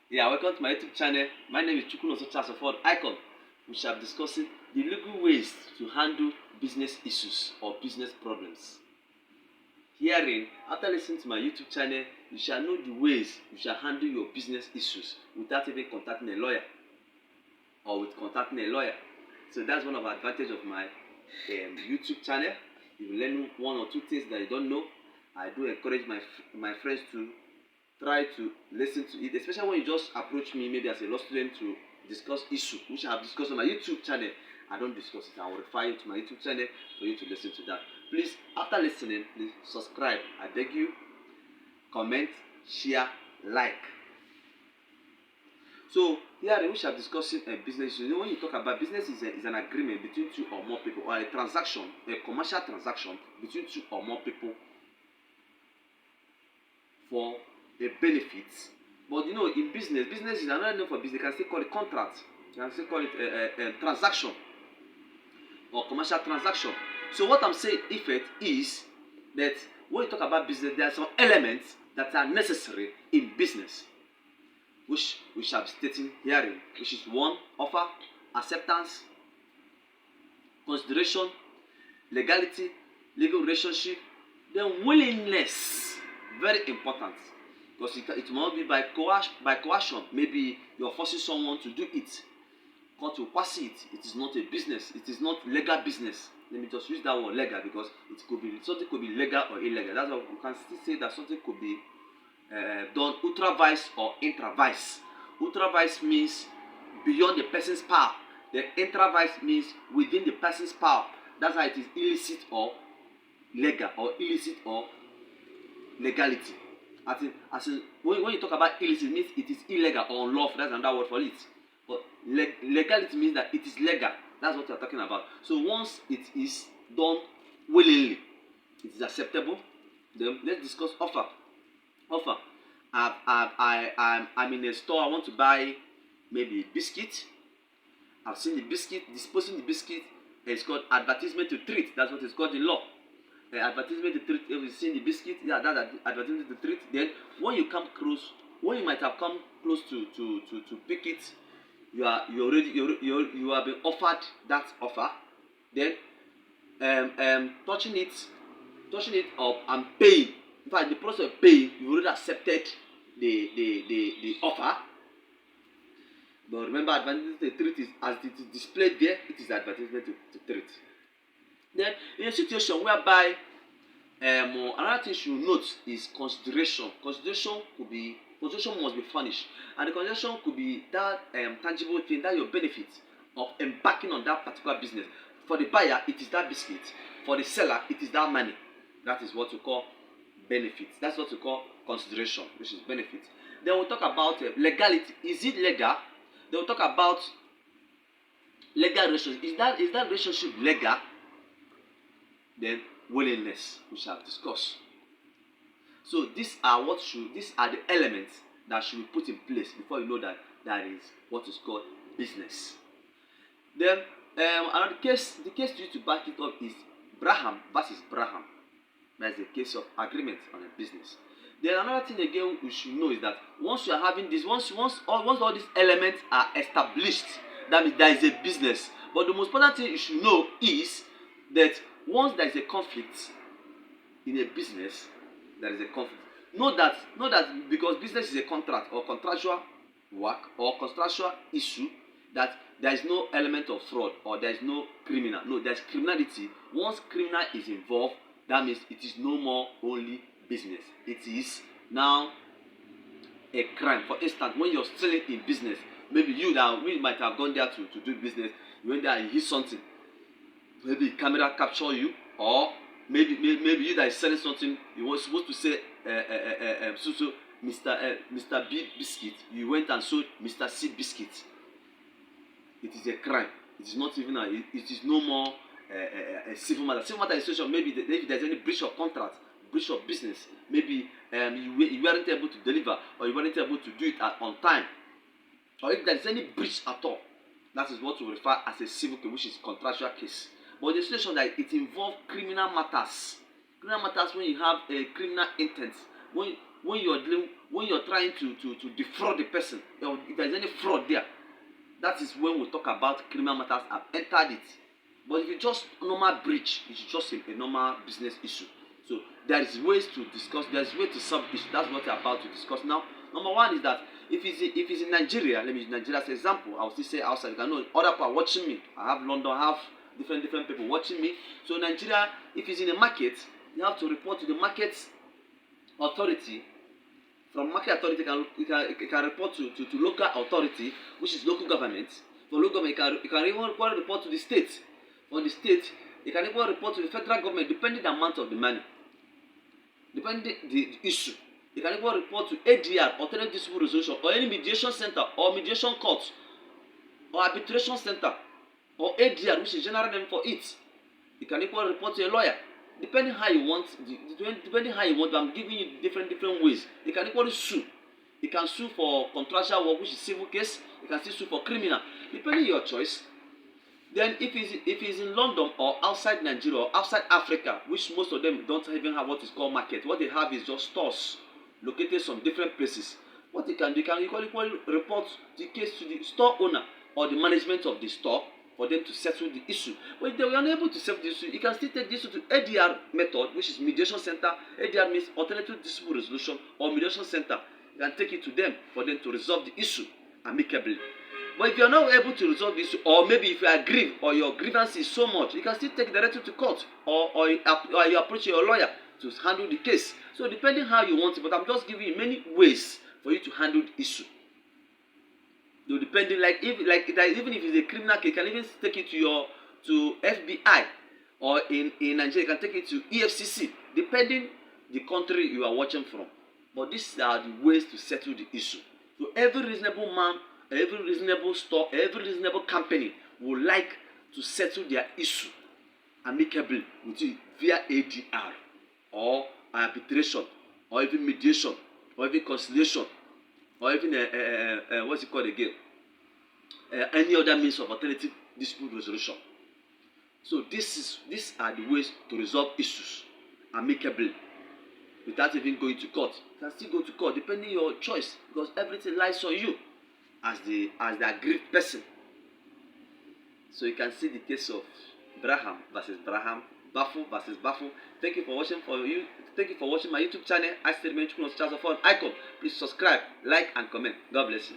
Yeah, welcome to my YouTube channel. My name is Chukwunoso Charles of Icon. We shall be discussing the legal ways to handle business issues or business problems. Herein, after listening to my YouTube channel, you shall know the ways you shall handle your business issues without even contacting a lawyer or with contacting a lawyer. So that's one of the advantages of my YouTube channel. If you learn one or two things that you don't know, I do encourage my friends to try to listen to it, especially when you just approach me maybe as a law student to discuss issue which I have discussed on my YouTube channel. I don't discuss it. I will refer you to my YouTube channel for you to listen to that. Please, after listening, please subscribe. I beg you. Comment, share, like. So here we shall discuss business. You know, when you talk about business, is an agreement between two or more people, or a transaction, a commercial transaction between two or more people for a benefit. But you know, in business is another name for business. You can still call it contract. You can still call it a transaction or commercial transaction. So what I'm saying, effect, is that when you talk about business, there are some elements that are necessary in business, which we shall be stating herein, which is one, offer, acceptance, consideration, legality, legal relationship, then willingness. Very important, because it must be by coercion. Maybe you're forcing someone to do it. Court will pass it. It is not a business. It is not legal business. Let me just use that word legal, because something could be legal or illegal. That's why you can still say that something could be done ultra vires or intra vires. Ultra vires means beyond the person's power. The intra vires means within the person's power. That's how it is illicit or legal, or illicit or legality. As in when you talk about illicit, it means it is illegal or unlawful. That's another word for it. But legality means that it is legal. That's what we are talking about. So once it is done willingly, it is acceptable. Then let's discuss offer. Offer. I'm in a store. I want to buy maybe biscuit. I've seen the biscuit. Disposing the biscuit is called advertisement to treat. That's what it's called in law. Advertisement to treat. If you see the biscuit, yeah, that's advertisement to treat. Then when you might have come close to pick it, you have been offered that offer. Then touching it up and paying. In fact, the process of paying, you already accepted the offer. But remember, advertisement to treat is as it is displayed there. It is advertisement to treat. Then in a situation whereby another thing you should note is consideration. Consideration must be furnished, and the consideration could be that tangible thing, that your benefit of embarking on that particular business. For the buyer, it is that biscuit. For the seller, it is that money. That is what we call benefit. That's what we call consideration, which is benefit. Then we'll talk about legality. Is it legal? Then we'll talk about legal relationship. Is that relationship legal? Then willingness, we shall discuss. So these are the elements that should be put in place before you know that is what is called business. Then another case, the case due to back it up is Braham versus Braham. That's the case of agreement on a business. Then another thing again we should know is that once you are having this, once all these elements are established, that means there is a business. But the most important thing you should know is that once there is a conflict in a business, there is a conflict. Know that because business is a contract or contractual work or contractual issue, that there is no element of fraud or there is no criminal. No, there is criminality. Once criminal is involved, that means it is no more only business. It is now a crime. For instance, when you're stealing in business, maybe we might have gone there to do business. You went there and hit something. Maybe camera capture you, or maybe you that is selling something, you were supposed to say so Mr. B biscuit. You went and sold Mr. C biscuit. It is a crime. It is not even it is no more a civil matter. Civil matter is a situation. Maybe if there is any breach of contract, breach of business, maybe you weren't able to deliver, or you weren't able to do it on time, or if there is any breach at all, that is what we refer as a civil case, which is contractual case. But the situation that it involves criminal matters when you have a criminal intent, when when you're trying to defraud the person, or if there is any fraud there, that is when we talk about criminal matters have entered it. But if it's just normal breach, it's just a normal business issue. So there is ways to discuss, there is way to solve issue. That's what we're about to discuss now. Number one is that if it's in Nigeria, let me use Nigeria as an example. I will still say outside. You can know other people are watching me. I have London, I have different people watching me. So Nigeria, if it's in a market, you have to report to the market authority. From market authority, you can report to local authority, which is local government. For local government, you can even report to the state. For the state, you can even report to the federal government, depending the amount of the money, depending the issue. You can even report to ADR, Alternative Dispute Resolution, or any mediation center, or mediation court, or arbitration center, or ADR, which is general name for it. You can even report to a lawyer. Depending how you want, but I'm giving you different ways. You can equally sue. You can sue for contractual work, which is civil case. You can still sue for criminal, depending your choice. Then if it's in London or outside Nigeria or outside Africa, which most of them don't even have what is called market. What they have is just stores located some different places. What you can do, you can equally report the case to the store owner or the management of the store for them to settle the issue. But if they were unable to settle the issue, you can still take this to ADR method, which is mediation center. ADR means Alternative Dispute Resolution, or mediation center. You can take it to them for them to resolve the issue amicably. But if you are not able to resolve the issue, or maybe if you are aggrieved or your grievance is so much, you can still take directly to court, or you approach your lawyer to handle the case. So depending how you want it, but I'm just giving you many ways for you to handle the issue. So depending, even if it's a criminal case, you can even take it to FBI, or in Nigeria you can take it to EFCC, depending the country you are watching from. But these are the ways to settle the issue. So every reasonable man, every reasonable store, every reasonable company would like to settle their issue amicably with you via ADR, or arbitration, or even mediation, or even conciliation, or even what's it called again? Any other means of alternative dispute resolution. So these are the ways to resolve issues amicably without even going to court. You can still go to court depending your choice, because everything lies on you as the aggrieved person. So you can see the case of Braham versus Braham, Bafu versus Bafu. Thank you for watching my YouTube channel. I still remain Chukwunos Charles of Icon. Please subscribe, like, and comment. God bless you.